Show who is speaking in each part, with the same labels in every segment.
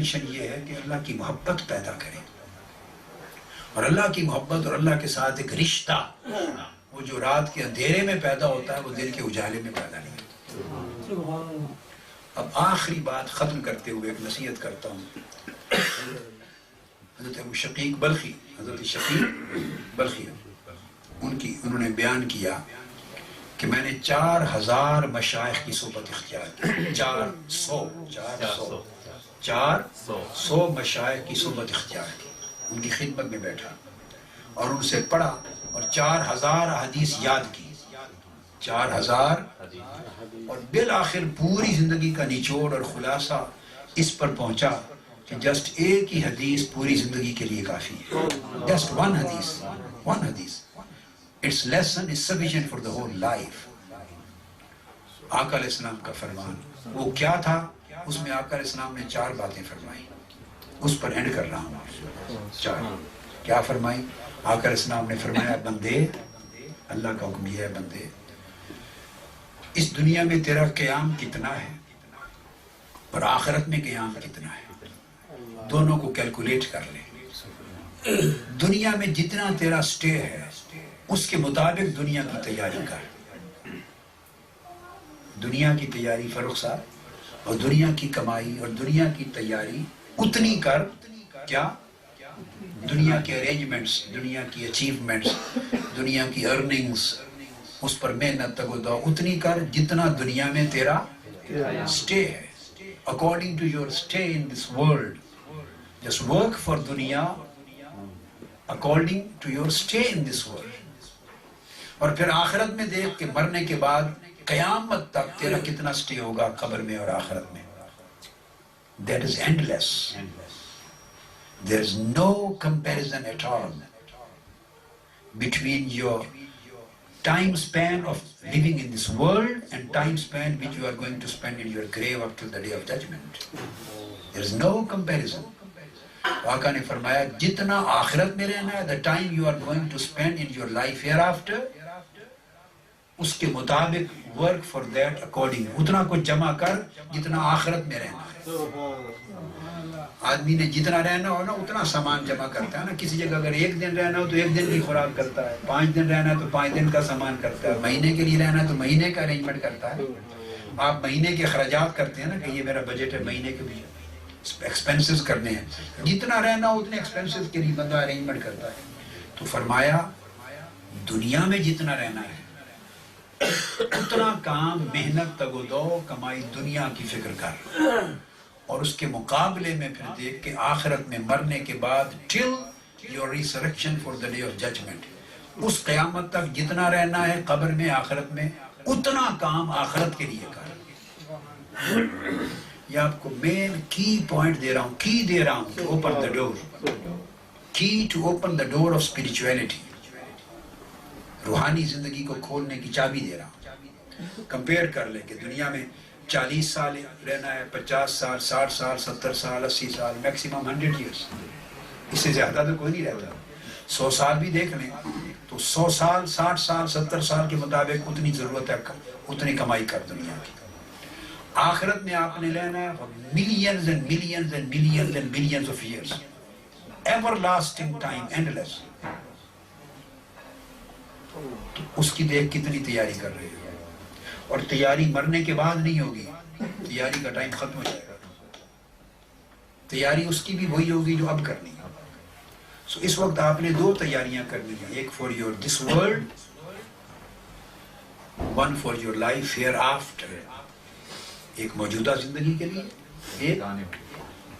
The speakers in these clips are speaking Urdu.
Speaker 1: انٹینشن یہ ہے کہ اللہ کی محبت پیدا کریں، اور اللہ کی محبت اور اللہ کے ساتھ ایک رشتہ وہ جو رات کے اندھیرے میں پیدا ہوتا ہے وہ دل کے اجالے میں پیدا نہیں ہوتا۔ اب آخری بات ختم کرتے ہوئے ایک نصیحت کرتا ہوں۔ حضرت ابو شقیق بلخی، حضرت شقیق بلخی انہوں نے بیان کیا کہ میں نے 4000 مشائخ کی صحبت اختیار کی، 400 مشائخ کی صحبت اختیار کی، ان کی خدمت میں بیٹھا اور ان سے پڑھا اور 4000 حدیث یاد کی، 4000، اور بالآخر پوری زندگی کا نچوڑ اور خلاصہ اس پر پہنچا کہ جسٹ ایک ہی حدیث پوری زندگی کے لیے کافی ہے، جسٹ ون حدیث، its lesson is sufficient for the whole life۔ آقا علیہ السلام کا فرمان وہ کیا تھا؟ اس میں آقا علیہ السلام نے 4 باتیں فرمائی، اس پر اینڈ کر رہا ہوں۔ 4 کیا فرمائی؟ آقا علیہ السلام نے فرمایا، بندے، اللہ کا حکم یہ ہے، بندے اس دنیا میں تیرا قیام کتنا ہے اور آخرت میں قیام کتنا ہے، دونوں کو کیلکولیٹ کر لے۔ دنیا میں جتنا تیرا سٹے ہے اس کے مطابق دنیا کی تیاری کر، دنیا کی تیاری فاروق صاحب، اور دنیا کی کمائی اور دنیا کی تیاری اتنی کر، کیا؟ دنیا کے ارینجمنٹس، دنیا کی اچیومنٹس، دنیا کی ارننگز، اس پر محنت تگ و دو اتنی کر جتنا دنیا میں تیرا سٹے ہے، according to your stay in this world. Just work for دنیا according to your stay in this world. اور پھر آخرت میں دیکھ کہ مرنے کے بعد قیامت تک تیرا کتنا سٹے ہوگا قبر میں اور آخرت میں۔ That is endless. There is no comparison at all between your time span of living in this world and time span which you are going to spend in your grave up till the day of judgment. There is no comparison. آقا نے فرمایا جتنا آخرت میں رہنا ہے, the time you are going to spend in your life hereafter, اس کے مطابق work for that according, اتنا کچھ جمع کر جتنا آخرت میں رہنا ہے. آدمی نے جتنا رہنا ہو نا اتنا سامان جمع کرتا ہے نا. کسی جگہ اگر 1 دن رہنا ہو تو 1 دن کی خوراک کرتا ہے, 5 دن رہنا ہے تو 5 دن کا سامان کرتا ہے, مہینے کے لیے رہنا ہے تو مہینے کا ارینجمنٹ کرتا ہے. آپ مہینے کے اخراجات کرتے ہیں نا کہ یہ میرا بجٹ ہے مہینے کے بھی ایکسپینسز کرنے ہیں, جتنا رہنا ہو اتنے ایکسپینسز کے لیے بندہ ارینجمنٹ کرتا ہے. تو فرمایا دنیا میں جتنا رہنا ہے اتنا کام, محنت, تگ و دو, کمائی, دنیا کی فکر کر, اور اس کے مقابلے میں پھر دیکھ کہ آخرت میں مرنے کے بعد till your resurrection for the day of judgment, اس قیامت تک جتنا رہنا ہے قبر میں آخرت میں اتنا کام آخرت کے لیے کر. یہ آپ کو مین کی پوائنٹ دے رہا ہوں, کی دے رہا ہوں, to open the door, key to open the door of spirituality, روحانی زندگی کو کھولنے کی چابی دے رہا ہوں. کمپیئر کر لیں کہ دنیا میں 40 سال رہنا ہے, 50 سال, 60 سال, 70 سال, 80 سال, میکسیمم 100 ایئرس, اس سے زیادہ تو کوئی نہیں رہتا. 100 سال بھی دیکھ لیں تو 100 سال, 60 سال, 70 سال کے مطابق اتنی ضرورت ہے, اتنی کمائی کر دنیا کی. آخرت میں آپ نے لینا ہے millions and millions and millions and millions of years, everlasting time, endless. تو اس کی دیکھ کتنی تیاری کر رہے ہو, اور تیاری مرنے کے بعد نہیں ہوگی, تیاری کا ٹائم ختم ہو جائے گا. تیاری اس کی بھی وہی ہوگی جو اب کرنی ہے. سو اس وقت آپ نے 2 تیاریاں کرنی ہیں, ایک for your this world, one for your life hereafter, ایک موجودہ زندگی کے لیے, ایک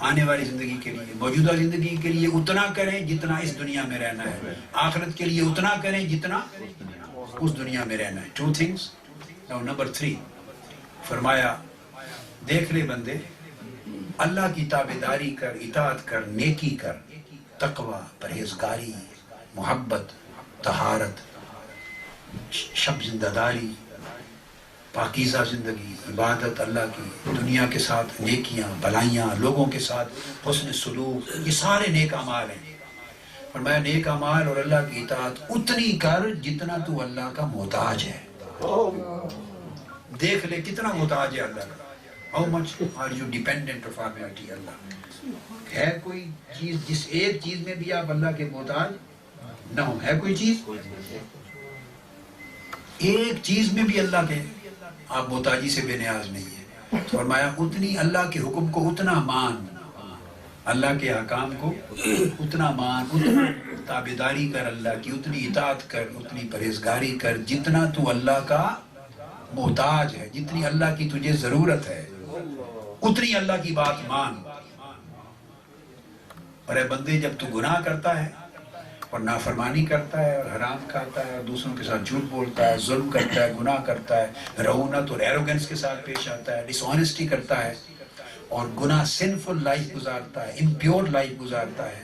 Speaker 1: آنے والی زندگی کے لیے. موجودہ زندگی کے لیے اتنا کریں جتنا اس دنیا میں رہنا ہے, آخرت کے لیے اتنا کریں جتنا اس دنیا میں رہنا ہے. 2 things. Now number 3 فرمایا دیکھ لے بندے, اللہ کی تابعداری کر, اطاعت کر, نیکی کر, تقوی, پرہیزگاری, محبت, طہارت, شب زندہ داری, پاکیزہ زندگی, عبادت اللہ کی, دنیا کے ساتھ نیکیاں, بھلائیاں, لوگوں کے ساتھ حسن سلوک, یہ سارے نیک اعمال ہیں. فرمایا نیک اعمال اور اللہ کی اطاعت اتنی کر جتنا تو اللہ کا محتاج ہے. دیکھ لے کتنا محتاج ہے اللہ کا. How much are you dependent of Almighty Allah? ہے کوئی چیز جس ایک چیز میں بھی آپ اللہ کے محتاج نہ ہو؟ ہے کوئی چیز؟ ایک چیز میں بھی اللہ کے آپ محتاجی سے بے نیاز نہیں ہے. فرمایا اتنی اللہ کے حکم کو اتنا مان، اللہ کے احکام کو اتنا مان، اتنا تابعداری کر اللہ کی، اتنی اطاعت کر، اتنی پرہیزگاری کر جتنا تو اللہ کا محتاج ہے، جتنی اللہ کی تجھے ضرورت ہے اتنی اللہ کی بات مان. اور اے بندے جب تو گناہ کرتا ہے اور نافرمانی کرتا ہے اور حرام کھاتا ہے اور دوسروں کے ساتھ جھوٹ بولتا ہے، ظلم کرتا ہے، گناہ کرتا ہے، رعونت اور ایروگنس کے ساتھ پیش آتا ہے، ڈس آنیسٹی کرتا ہے اور گناہ سنفل لائف گزارتا ہے، امپیور لائف گزارتا ہے،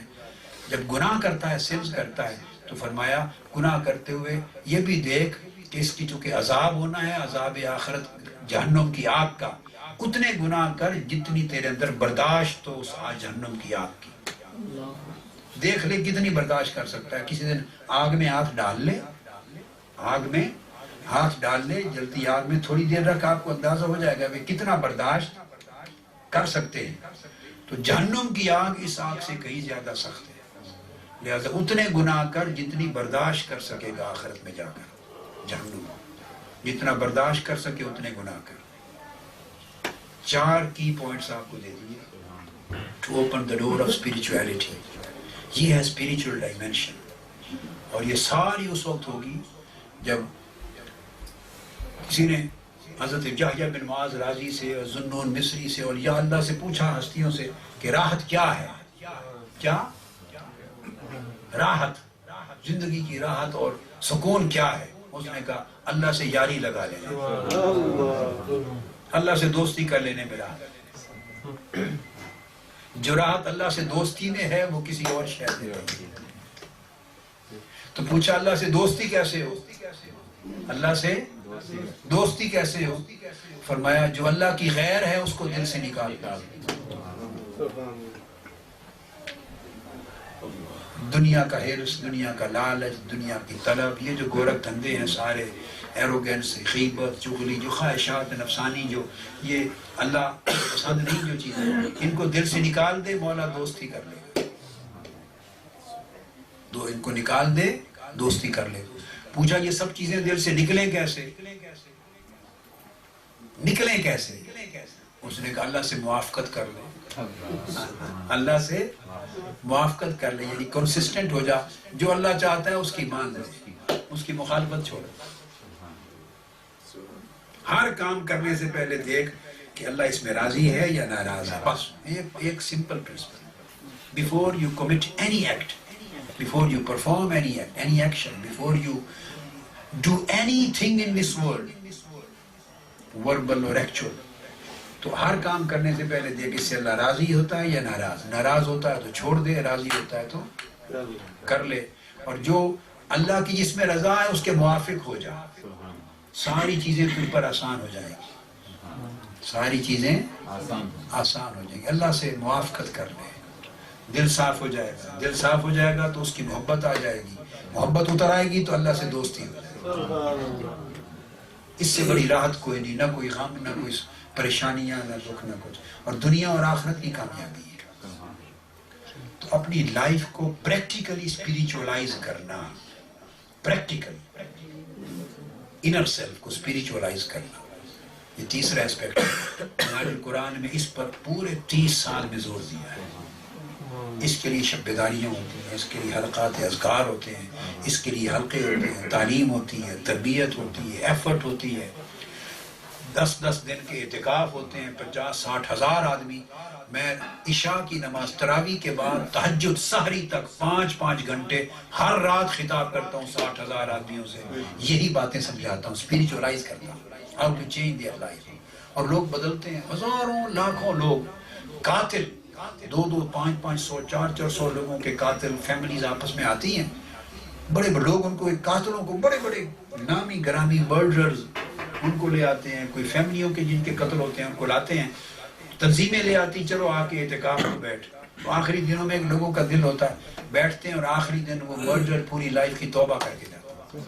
Speaker 1: جب گناہ کرتا ہے، سنس کرتا ہے، تو فرمایا گناہ کرتے ہوئے یہ بھی دیکھ کہ اس کی چونکہ عذاب ہونا ہے، عذاب آخرت جہنم کی آگ کا، اتنے گناہ کر جتنی تیرے اندر برداشت ہو اس جہنم کی آگ کی. دیکھ لے کتنی برداشت کر سکتا ہے. کسی دن آگ میں ہاتھ ڈال لے، آگ میں ہاتھ ڈال لے، جلتی آگ میں تھوڑی دیر رکھ، آپ کو اندازہ ہو جائے گا کہ کتنا برداشت کر سکتے ہیں. تو جہنم کی آگ اس آگ سے کہیں زیادہ سخت ہے. لہذا اتنے گناہ کر جتنی برداشت کر سکے گا آخرت میں جا کر. جہنم جتنا برداشت کر سکے اتنے گناہ کر. 4 کی پوائنٹس آپ کو دے دیے to open the door of spirituality. یہ ہے spiritual dimension. اور یہ ساری اس وقت ہوگی جب کسی نے حضرت یحییٰ بن معاذ رازی سے اور ذوالنون مصری سے اور یا اللہ سے پوچھا ہستیوں سے کہ راحت کیا ہے؟ کیا راحت، زندگی کی راحت اور سکون کیا ہے؟ اس نے کہا اللہ سے یاری لگا لینا، اللہ سے دوستی کر لینے میں راحت. جو راحت اللہ سے دوستی میں ہے وہ کسی اور شے میں نہیں. تو پوچھا اللہ سے دوستی کیسے ہو؟ اللہ سے دوستی کیسے ہو؟ فرمایا جو اللہ کی غیر ہے اس کو دل سے نکالتا. دنیا کا حرص، دنیا کا لالچ، دنیا کی طلب، یہ جو گورکھ دھندے ہیں سارے، ایروگنس، غیبت، چغلی، جو خواہشات نفسانی، جو یہ اللہ پسند نہیں جو چیزیں، ان کو دل سے نکال دے، مولا دوستی کر لے. ان کو نکال دے، دوستی کر لے. پوچھا یہ سب چیزیں دل سے نکلیں کیسے؟ نکلیں کیسے؟ اس نے کہا اللہ سے موافقت کر لے، اللہ سے موافقت کر لے، یعنی کنسسٹنٹ ہو جا، جو اللہ چاہتا ہے اس کی مان لے، اس کی مخالفت چھوڑ. ہر کام کرنے سے پہلے دیکھ کہ اللہ اس میں راضی ہے یا ناراض ہے. بس ایک simple principle. Before you commit any act, before you perform any act, any action, before you do any thing in this world, verbal اور ایکچوئل، تو ہر کام کرنے سے پہلے دیکھ اس سے اللہ راضی ہوتا ہے یا ناراض. ناراض ہوتا ہے تو چھوڑ دے، راضی ہوتا ہے تو کر لے. اور جو اللہ کی جس میں رضا ہے اس کے موافق ہو جا، ساری چیزیں تجھ پر آسان ہو جائیں گی، ساری چیزیں آسان ہو جائیں گی. اللہ سے موافقت کر لے، دل صاف ہو جائے گا. دل صاف ہو جائے گا تو اس کی محبت آ جائے گی، محبت اتر آئے گی تو اللہ سے دوستی ہو جائے گی. اس سے بڑی راحت کوئی نہیں، نہ کوئی غم، نہ کوئی پریشانیاں، نہ دکھ، نہ کچھ. اور دنیا اور آخرت کی کامیابی ہے. تو اپنی لائف کو پریکٹیکلی اسپریچولائز کرنا، پریکٹیکلی انر سیلف کو اسپریچولائز کرنا، یہ تیسرا اسپیکٹ ہے. ہمارے قرآن میں اس پر پورے 30 سال میں زور دیا ہے. اس کے لیے شب بیداریاں ہوتی ہیں، اس کے لیے حلقات اذکار ہوتے ہیں، اس کے لیے حلقے ہوتے ہیں، تعلیم ہوتی ہے، تربیت ہوتی ہے، ایفرٹ ہوتی ہے. 10 دن کے اعتکاف ہوتے ہیں، 50-60 ہزار آدمی. میں عشاء کی نماز، تراویح کے بعد تہجد، سحری تک 5 گھنٹے ہر رات خطاب کرتا ہوں 60 ہزار آدمیوں سے. یہی باتیں سمجھاتا ہوں، اسپریچولائز کرتا ہوں، how to change their life. اور لوگ بدلتے ہیں، ہزاروں لاکھوں لوگ قاتل، 200 500 400 لوگوں کے قاتل، فیملیز آپس میں آتی ہیں. بڑے بڑے لوگ ان کو، قاتلوں کو، بڑے بڑے نامی گرامی مرڈررز ان کو لے آتے ہیں. کوئی فیملیوں کے جن کے قتل ہوتے ہیں ان کو لاتے ہیں، تنظیمیں لے آتی، چلو آ کے اعتکاف میں بیٹھ. تو آخری دنوں میں لوگوں کا دل ہوتا ہے، بیٹھتے ہیں اور آخری دن وہ مرڈر پوری لائف کی توبہ کر کے جاتے ہیں.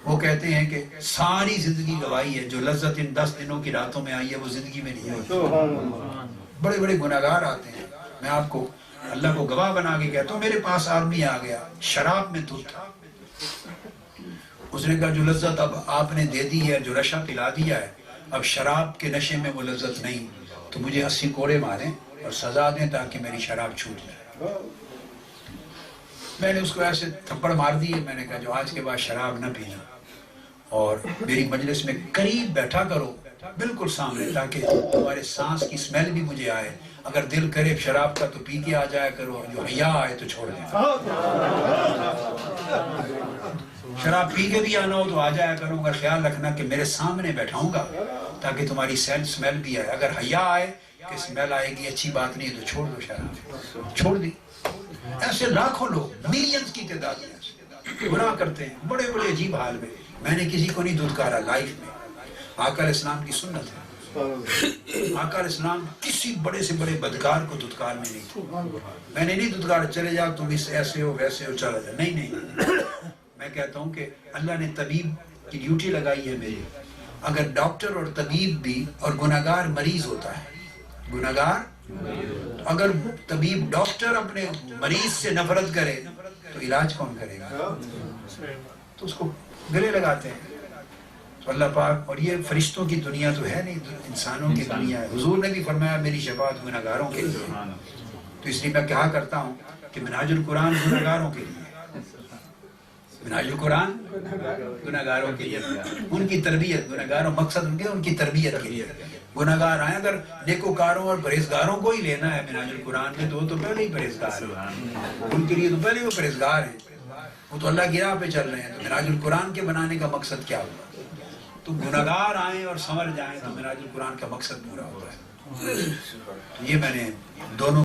Speaker 1: وہ کہتے ہیں کہ ساری زندگی گوائی ہے، جو لذت ان 10 دنوں کی راتوں میں آئی ہے وہ زندگی میں نہیں آئی. بڑے بڑے گناہگار آتے ہیں. میں آپ کو اللہ کو گواہ بنا کے کہتا ہوں، میرے پاس آدمی آ گیا شراب میں دھت تھا. اس نے کہا جو لذت اب آپ نے دے دی ہے، جو نشہ پلا دیا ہے، اب شراب کے نشے میں وہ لذت نہیں، تو مجھے 80 کوڑے ماریں اور سزا دیں تاکہ میری شراب چھوٹ جائے. میں نے اس کو ایسے تھپڑ مار دیے. میں نے کہا جو آج کے بعد شراب نہ پینا اور میری مجلس میں قریب بیٹھا کرو، بالکل سامنے، تاکہ تمہارے سانس کی سمیل بھی مجھے آئے. اگر دل کرے شراب کا تو پی کے آ جایا کرو، جو حیا آئے تو چھوڑ دیں. شراب پی کے بھی آنا ہو تو آ جایا کرو، اگر خیال رکھنا کہ میرے سامنے بیٹھاؤں گا تاکہ تمہاری سمیل بھی آئے. اگر حیا آئے کہ سمیل آئے گی اچھی بات نہیں تو چھوڑ دو شراب. چھوڑ دی. ایسے لاکھوں لوگ، ملینز کی تعداد میں گناہ کرتے ہیں بڑے بڑے عجیب حال میں. میں نے کسی کو نہیں دھتکارا لائف میں. آقا علیہ السلام کی سنت ہے. آقا علیہ السلام کسی بڑے سے بڑے بدکار کو دھتکار میں نہیں تھے. میں نے نہیں دھتکارا چلے جاؤ تم اس ایسے ہو ویسے ہو چلا جا. نہیں. میں کہتا ہوں کہ اللہ نے طبیب کی ڈیوٹی لگائی ہے میری. اگر ڈاکٹر اور طبیب بھی، اور گناہگار مریض ہوتا ہے، گناہگار، اگر طبیب ڈاکٹر اپنے مریض سے نفرت کرے تو علاج کون کرے گا؟ تو اس کو گلے لگاتے ہیں. تو اللہ پاک، اور یہ فرشتوں کی دنیا تو ہے نہیں، انسانوں کی دنیا ہے. حضور نے بھی فرمایا میری شفاعت گناہگاروں کے لیے. تو اس لیے میں کہا کرتا ہوں کہ منہاج القرآن گناہگاروں کے لیے، منہاج القرآن گناہگاروں کے لیے، ان کی تربیت. گناہگاروں مقصد ان کی تربیت کے لیے. گناہگار آئیں، اگر نیکوکاروں اور پرہیزگاروں کو ہی لینا ہے منہاج القرآن میں تو پہلے ہی پرہیزگار ہیں. ان کے لیے تو پہلے وہ پرہیزگار ہیں، وہ تو اللہ کی راہ پہ چل رہے ہیں. تو منہاج القرآن کے بنانے کا مقصد کیا ہوا؟ تو گناہگار آئیں اور سنور جائیں تو منہاج القرآن کا مقصد پورا ہو رہا ہے. یہ میں نے دونوں